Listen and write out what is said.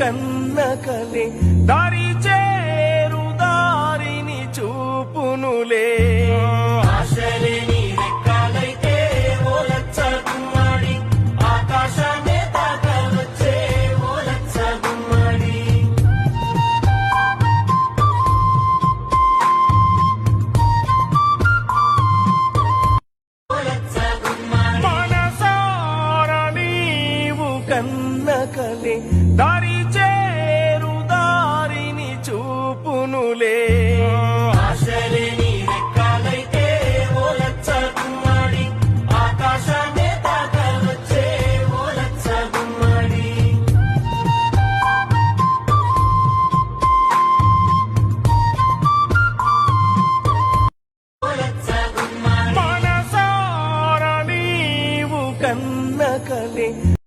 కన్నకలే దారి చేరు దారిని చూపునులే ఆశలేని రెక్కలైతే ఓలచ్చ గుమ్మడి ఆకాశమే తాకవచ్చే ఓలచ్చ గుమ్మడి ఓలచ్చ గుమ్మడి మనసార నీవు కన్నకలే దారి చేరు దారిని చూపునులే ఆశలేని రెక్కలైతే ఓలచ్చ గుమ్మడి ఆకాశమే తాకవచ్చే ఓలచ్చ గుమ్మడి ఓలచ్చ గుమ్మడి మనసార నీవు కన్నకలే